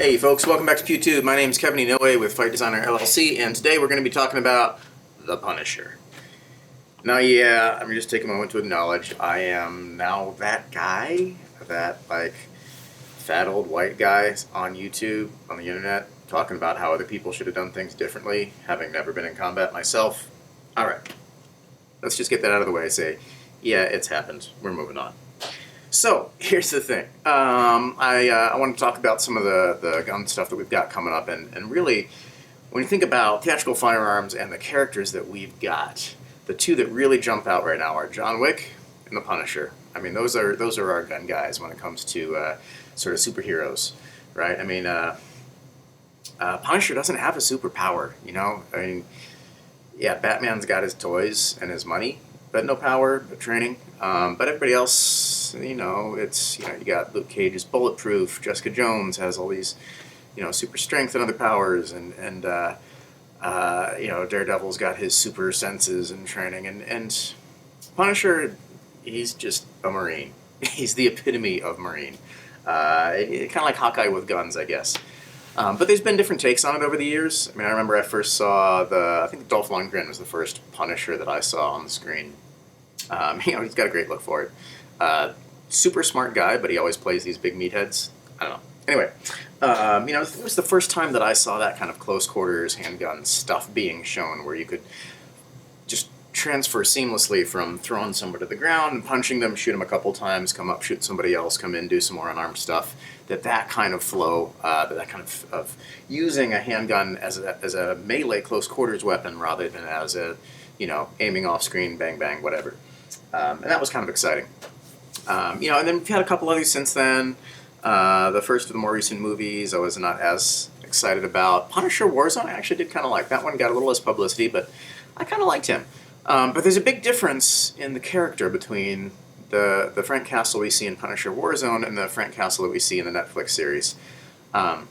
Hey folks, welcome back to PewTube. My name is Kevin Inoue with Fight Designer LLC, and today we're going to be talking about the Punisher. Now, yeah, I'm just taking a moment to acknowledge I am now that guy, that like fat old white guy on YouTube, on the internet, talking about how other people should have done things differently, having never been in combat myself. Alright, let's just get that out of the way and say, yeah, it's happened. We're moving on. So, here's the thing. I want to talk about some of the gun stuff that we've got coming up, and really, when you think about Theatrical Firearms and the characters that we've got, the two that really jump out right now are John Wick and the Punisher. I mean, those are our gun guys when it comes to sort of superheroes, right? I mean, Punisher doesn't have a superpower, you know? I mean, yeah, Batman's got his toys and his money, but no power, but training. But everybody else, you know, it's, you know, you got Luke Cage is bulletproof, Jessica Jones has all these, you know, super strength and other powers, and you know, Daredevil's got his super senses and training, and Punisher, he's just a Marine. He's the epitome of Marine. Kind of like Hawkeye with guns, I guess. But there's been different takes on it over the years. I mean, I remember I first saw I think Dolph Lundgren was the first Punisher that I saw on the screen. You know, he's got a great look for it. Super smart guy, but he always plays these big meatheads. I don't know. Anyway, you know, it was the first time that I saw that kind of close quarters handgun stuff being shown, where you could just transfer seamlessly from throwing somebody to the ground and punching them, shoot them a couple times, come up, shoot somebody else, come in, do some more unarmed stuff. That kind of flow, that kind of using a handgun as a melee close quarters weapon rather than as a, you know, aiming off screen, bang bang, whatever. And that was kind of exciting. You know, and then we've had a couple others since then. The first of the more recent movies I was not as excited about. Punisher Warzone I actually did kind of like. That one got a little less publicity, but I kind of liked him. But there's a big difference in the character between the Frank Castle we see in Punisher Warzone and the Frank Castle that we see in the Netflix series. Now,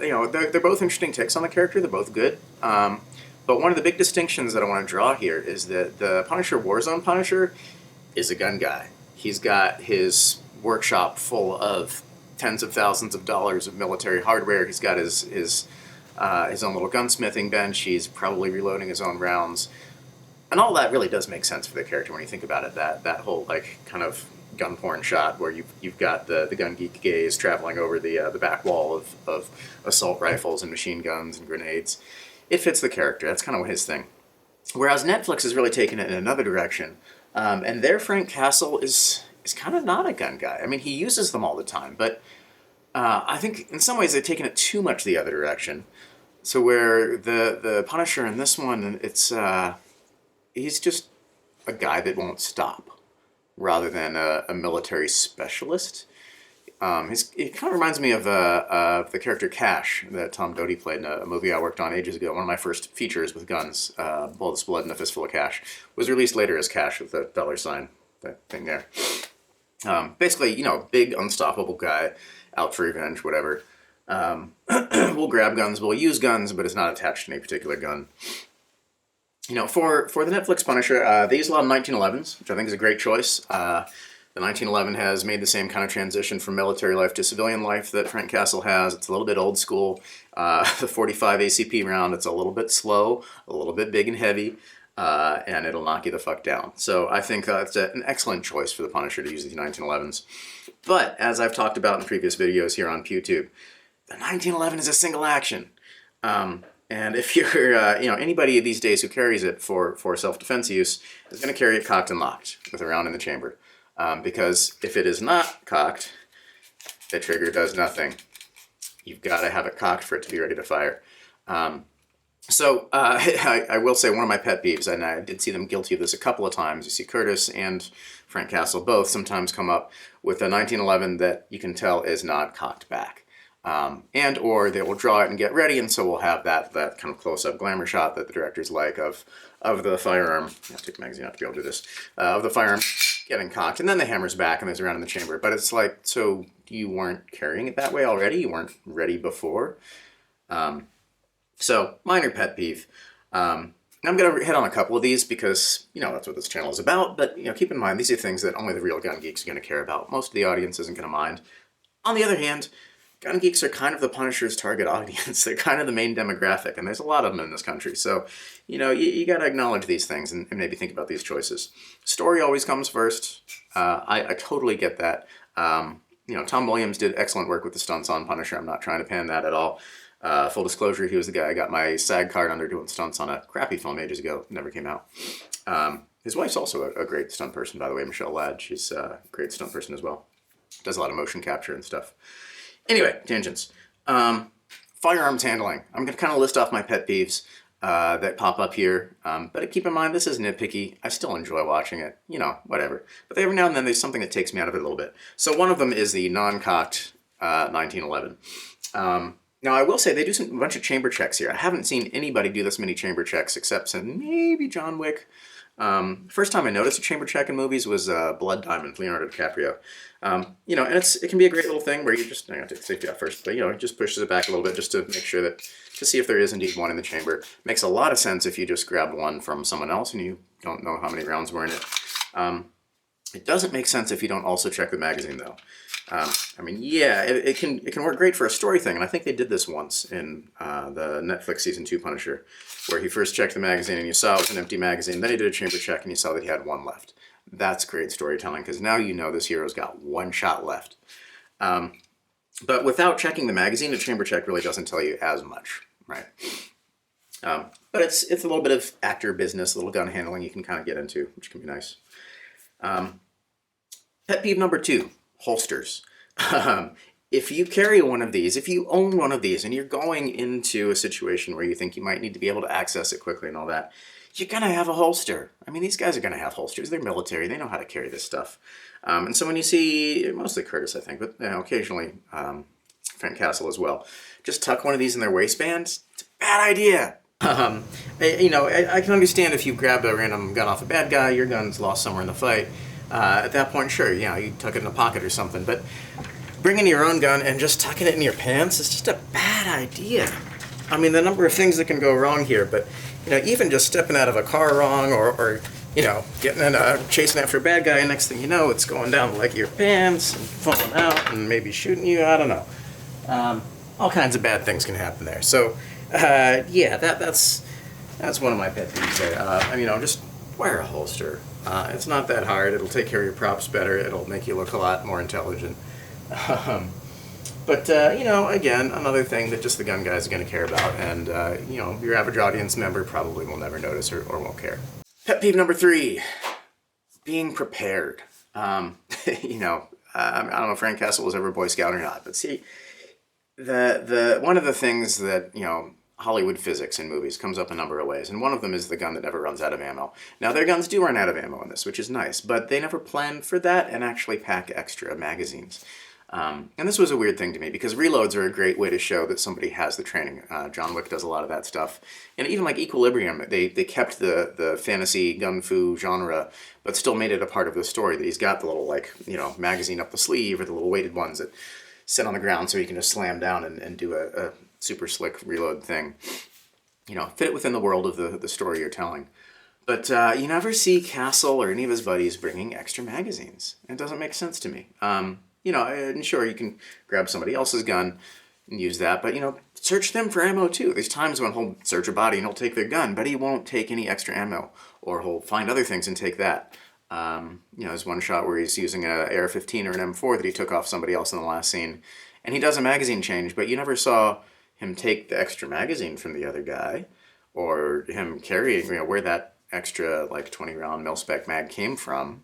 you know, they're both interesting takes on the character. They're both good. But one of the big distinctions that I want to draw here is that the Punisher Warzone Punisher is a gun guy. He's got his workshop full of tens of thousands of dollars of military hardware. He's got his own little gunsmithing bench. He's probably reloading his own rounds. And all that really does make sense for the character when you think about it. That whole, like, kind of gun porn shot where you've got the gun geek gaze traveling over the back wall of assault rifles and machine guns and grenades. It fits the character. That's kind of his thing. Whereas Netflix has really taken it in another direction. And their Frank Castle is kind of not a gun guy. I mean, he uses them all the time, but I think in some ways they've taken it too much the other direction. So where the Punisher in this one, it's he's just a guy that won't stop, rather than a military specialist. It kind of reminds me of the character Cash that Tom Doty played in a movie I worked on ages ago. One of my first features with guns, Bullets, Blood, and a Fistful of Cash, was released later as Cash with the $, that thing there. Basically, you know, big, unstoppable guy, out for revenge, whatever. We'll grab guns, we'll use guns, but it's not attached to any particular gun. You know, for the Netflix Punisher, they use a lot of 1911s, which I think is a great choice. The 1911 has made the same kind of transition from military life to civilian life that Frank Castle has. It's a little bit old school. The 45 ACP round, it's a little bit slow, a little bit big and heavy, and it'll knock you the fuck down. So I think it's an excellent choice for the Punisher to use these 1911s. But, as I've talked about in previous videos here on PewTube, the 1911 is a single action. And if you're, you know, anybody these days who carries it for self-defense use is going to carry it cocked and locked with a round in the chamber. Because if it is not cocked, the trigger does nothing. You've got to have it cocked for it to be ready to fire. So I will say one of my pet peeves, and I did see them guilty of this a couple of times. You see Curtis and Frank Castle both sometimes come up with a 1911 that you can tell is not cocked back. And or they will draw it and get ready, and so we'll have that kind of close-up glamour shot that the directors like of the firearm. I have to take the magazine out to be able to do this. Of the firearm getting cocked, and then the hammer's back and there's a round in the chamber. But it's like, so you weren't carrying it that way already? You weren't ready before? So, minor pet peeve. I'm going to hit on a couple of these because, you know, that's what this channel is about. But, you know, keep in mind, these are things that only the real gun geeks are going to care about. Most of the audience isn't going to mind. On the other hand, gun geeks are kind of the Punisher's target audience. They're kind of the main demographic, and there's a lot of them in this country. So, you got to acknowledge these things and maybe think about these choices. Story always comes first. I totally get that. Tom Williams did excellent work with the stunts on Punisher. I'm not trying to pan that at all. Full disclosure, he was the guy I got my SAG card under doing stunts on a crappy film ages ago. Never came out. His wife's also a great stunt person, by the way, Michelle Ladd. She's a great stunt person as well. Does a lot of motion capture and stuff. Anyway, tangents. Firearms handling. I'm going to kind of list off my pet peeves that pop up here. But keep in mind, this is nitpicky. I still enjoy watching it. Whatever. But every now and then, there's something that takes me out of it a little bit. So one of them is the non-cocked 1911. Now, I will say they do a bunch of chamber checks here. I haven't seen anybody do this many chamber checks except maybe John Wick. First time I noticed a chamber check in movies was Blood Diamond, Leonardo DiCaprio. And it can be a great little thing where you just, I got to take the safety out first, but it just pushes it back a little bit just to make sure to see if there is indeed one in the chamber. Makes a lot of sense if you just grab one from someone else and you don't know how many rounds were in it. It doesn't make sense if you don't also check the magazine though. It can work great for a story thing, and I think they did this once in the Netflix Season 2 Punisher, where he first checked the magazine and you saw it was an empty magazine, then he did a chamber check and you saw that he had one left. That's great storytelling, because now this hero's got one shot left. But without checking the magazine, a chamber check really doesn't tell you as much, right? But it's a little bit of actor business, a little gun handling you can kind of get into, which can be nice. Pet peeve number 2. Holsters. If you carry one of these, if you own one of these and you're going into a situation where you think you might need to be able to access it quickly and all that, you're going to have a holster. These guys are going to have holsters. They're military. They know how to carry this stuff. And so when you see, mostly Curtis, I think, but occasionally Frank Castle as well, just tuck one of these in their waistband, it's a bad idea. I can understand if you grab a random gun off a bad guy, your gun's lost somewhere in the fight. At that point, sure, you tuck it in a pocket or something, but bringing your own gun and just tucking it in your pants is just a bad idea. The number of things that can go wrong here, but, even just stepping out of a car wrong or getting in chasing after a bad guy, and next thing you know, it's going down the leg of your pants and falling out and maybe shooting you, I don't know. All kinds of bad things can happen there. So, that's one of my pet peeves there. Just wear a holster. It's not that hard. It'll take care of your props better. It'll make you look a lot more intelligent. But again, another thing that just the gun guys are going to care about, and, your average audience member probably will never notice or won't care. Pet peeve number 3, being prepared. I don't know if Frank Castle was ever a Boy Scout or not, but see, the one of the things that, Hollywood physics in movies comes up a number of ways, and one of them is the gun that never runs out of ammo. Now, their guns do run out of ammo in this, which is nice, but they never planned for that and actually pack extra magazines. And this was a weird thing to me, because reloads are a great way to show that somebody has the training. John Wick does a lot of that stuff. And even like Equilibrium, they kept the fantasy gun fu genre, but still made it a part of the story, that he's got the little, magazine up the sleeve, or the little weighted ones that sit on the ground so you can just slam down and do a super slick reload thing. Fit it within the world of the story you're telling. But you never see Castle or any of his buddies bringing extra magazines. It doesn't make sense to me. And sure, you can grab somebody else's gun and use that, but, search them for ammo too. There's times when he'll search a body and he'll take their gun, but he won't take any extra ammo, or he'll find other things and take that. There's one shot where he's using an AR-15 or an M4 that he took off somebody else in the last scene, and he does a magazine change, but you never saw him take the extra magazine from the other guy, or him carrying, where that extra, 20-round mil-spec mag came from.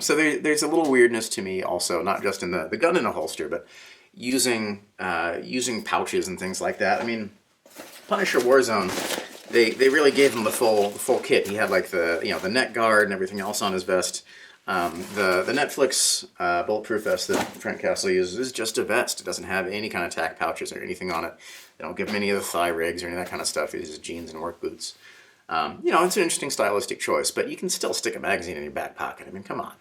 So there's a little weirdness to me also, not just in the gun in a holster, but using pouches and things like that. Punisher Warzone, they really gave him the full kit. He had the neck guard and everything else on his vest. The Netflix bulletproof vest that Frank Castle uses is just a vest. It doesn't have any kind of tack pouches or anything on it. They don't give him any of the thigh rigs or any of that kind of stuff. He uses jeans and work boots. It's an interesting stylistic choice, but you can still stick a magazine in your back pocket. Come on.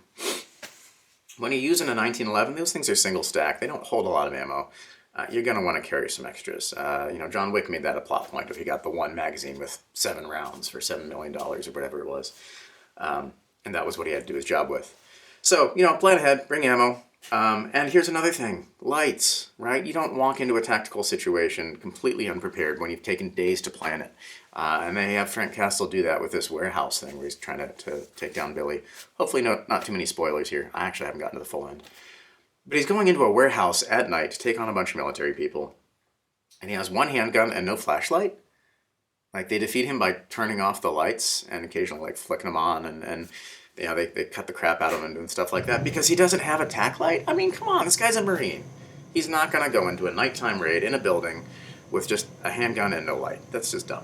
When you're using a 1911, those things are single stack. They don't hold a lot of ammo. You're going to want to carry some extras. John Wick made that a plot point if he got the one magazine with 7 rounds for $7 million or whatever it was. And that was what he had to do his job with. So, plan ahead, bring ammo, And here's another thing, lights, right? You don't walk into a tactical situation completely unprepared when you've taken days to plan it. And they have Frank Castle do that with this warehouse thing where he's trying to take down Billy. Hopefully not too many spoilers here. I actually haven't gotten to the full end. But he's going into a warehouse at night to take on a bunch of military people. And he has one handgun and no flashlight. Like, they defeat him by turning off the lights and occasionally, like, flicking them on, and you know, they cut the crap out of him and stuff like that because he doesn't have a tac light? I mean, come on, this guy's a Marine. He's not going to go into a nighttime raid in a building with just a handgun and no light. That's just dumb.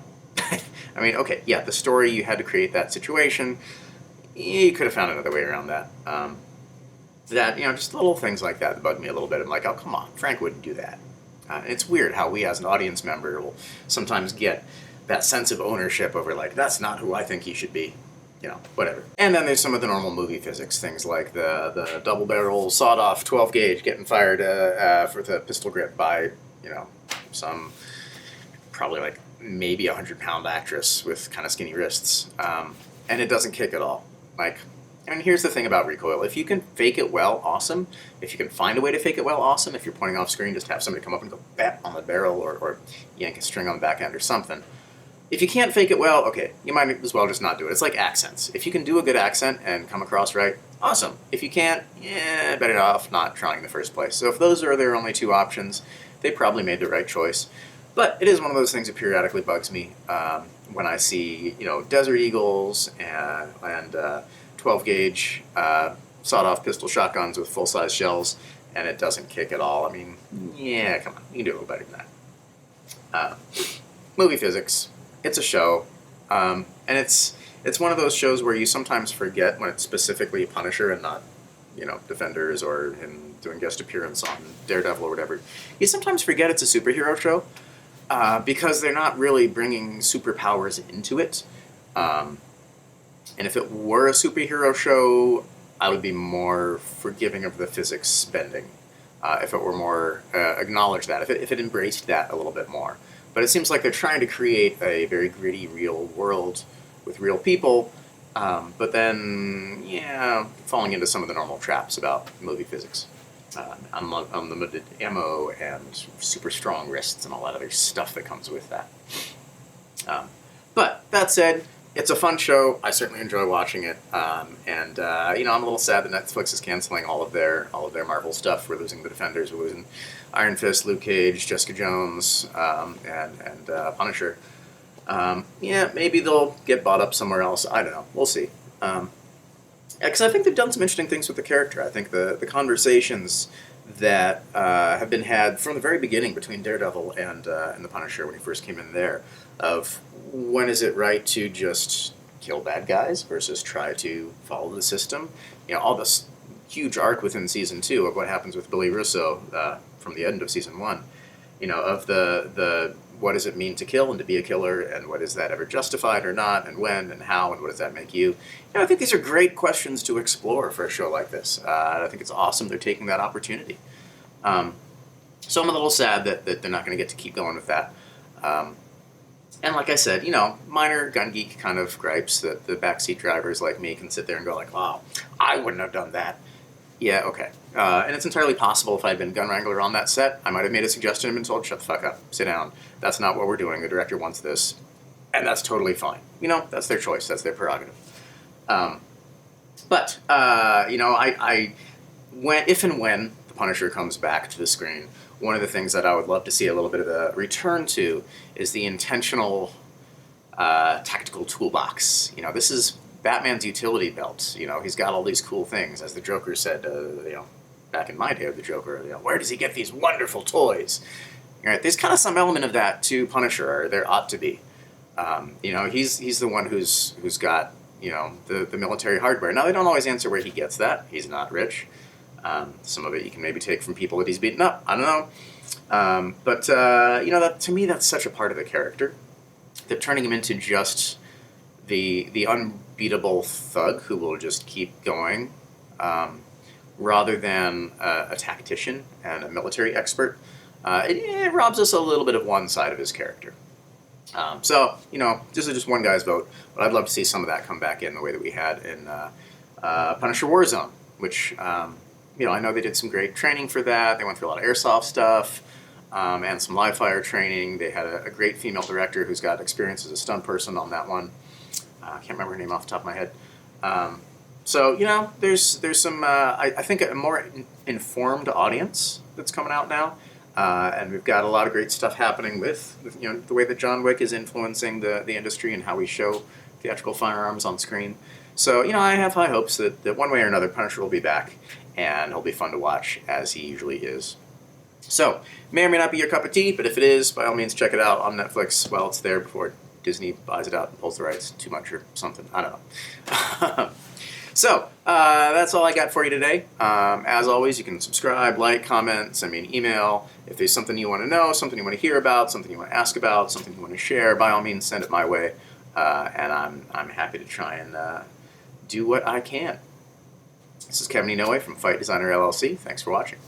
I mean, okay, yeah, the story, you had to create that situation. You could have found another way around that. You know, just little things like that bug me a little bit. I'm like, oh, come on, Frank wouldn't do that. It's weird how we as an audience member will sometimes get that sense of ownership over, like, that's not who I think he should be. You know, whatever. And then there's some of the normal movie physics, things like the double barrel sawed-off 12 gauge getting fired for the pistol grip by, you know, some probably like maybe 100-pound actress with kind of skinny wrists. And it doesn't kick at all. Like, and here's the thing about recoil. If you can fake it well, awesome. If you can find a way to fake it well, awesome. If you're pointing off screen, just have somebody come up and go bap on the barrel or yank a string on the back end or something. If you can't fake it well, okay, you might as well just not do it. It's like accents. If you can do a good accent and come across right, awesome. If you can't, yeah, better off not trying in the first place. So if those are their only two options, they probably made the right choice. But it is one of those things that periodically bugs me when I see, you know, Desert Eagles and 12-gauge sawed-off pistol shotguns with full-size shells, and it doesn't kick at all. I mean, yeah, come on, you can do a little better than that. Movie physics. It's a show, and it's one of those shows where you sometimes forget when it's specifically Punisher and not, you know, Defenders or him doing guest appearance on Daredevil or whatever. You sometimes forget it's a superhero show because they're not really bringing superpowers into it. And if it were a superhero show, I would be more forgiving of the physics spending. If it were more acknowledged that, if it embraced that a little bit more. But it seems like they're trying to create a very gritty, real world with real people, but then, yeah, falling into some of the normal traps about movie physics. Unlimited ammo and super strong wrists and all that other stuff that comes with that. But that said, it's a fun show. I certainly enjoy watching it, and you know, I'm a little sad that Netflix is canceling all of their Marvel stuff. We're losing the Defenders, we're losing Iron Fist, Luke Cage, Jessica Jones, and Punisher. Yeah, maybe they'll get bought up somewhere else. I don't know. We'll see. Because I think they've done some interesting things with the character. I think the conversations that have been had from the very beginning between Daredevil and the Punisher when he first came in there, of when is it right to just kill bad guys versus try to follow the system. You know, all this huge arc within Season 2 of what happens with Billy Russo from the end of Season 1. You know, of the what does it mean to kill and to be a killer, and what is that ever justified or not, and when and how, and what does that make you? You know, I think these are great questions to explore for a show like this. I think it's awesome they're taking that opportunity. So I'm a little sad that they're not going to get to keep going with that. And like I said, you know, minor gun geek kind of gripes that the backseat drivers like me can sit there and go like, wow, I wouldn't have done that. Yeah, okay. And it's entirely possible if I'd been gun wrangler on that set, I might have made a suggestion and been told, shut the fuck up, sit down. That's not what we're doing. The director wants this. And that's totally fine. You know, that's their choice. That's their prerogative. But you know, if and when the Punisher comes back to the screen, one of the things that I would love to see a little bit of a return to is the intentional tactical toolbox. You know, this is Batman's utility belt. You know, he's got all these cool things. As the Joker said, you know, back in my day of the Joker, you know, where does he get these wonderful toys? Right? There's kind of some element of that to Punisher, or there ought to be. You know, he's the one who's got, you know, the military hardware. Now, they don't always answer where he gets that. He's not rich. Some of it you can maybe take from people that he's beaten up. I don't know. But you know, that to me, that's such a part of the character. That turning him into just the unbeatable thug who will just keep going, rather than a tactician and a military expert, it robs us a little bit of one side of his character. So, you know, this is just one guy's vote, but I'd love to see some of that come back in the way that we had in Punisher Warzone, which I know they did some great training for that. They went through a lot of airsoft stuff and some live fire training. They had a great female director who's got experience as a stunt person on that one. I can't remember her name off the top of my head. So there's some I think a more informed audience that's coming out now, and we've got a lot of great stuff happening with the way that John Wick is influencing the industry and how we show theatrical firearms on screen. So I have high hopes that one way or another Punisher will be back, and he'll be fun to watch as he usually is. So may or may not be your cup of tea, but if it is, by all means check it out on Netflix while it's there before Disney buys it out and pulls the rights too much or something. I don't know. So, that's all I got for you today. As always, you can subscribe, like, comment, send me an email. If there's something you want to know, something you want to hear about, something you want to ask about, something you want to share, by all means, send it my way. And I'm happy to try and do what I can. This is Kevin Inoue from Fight Designer LLC. Thanks for watching.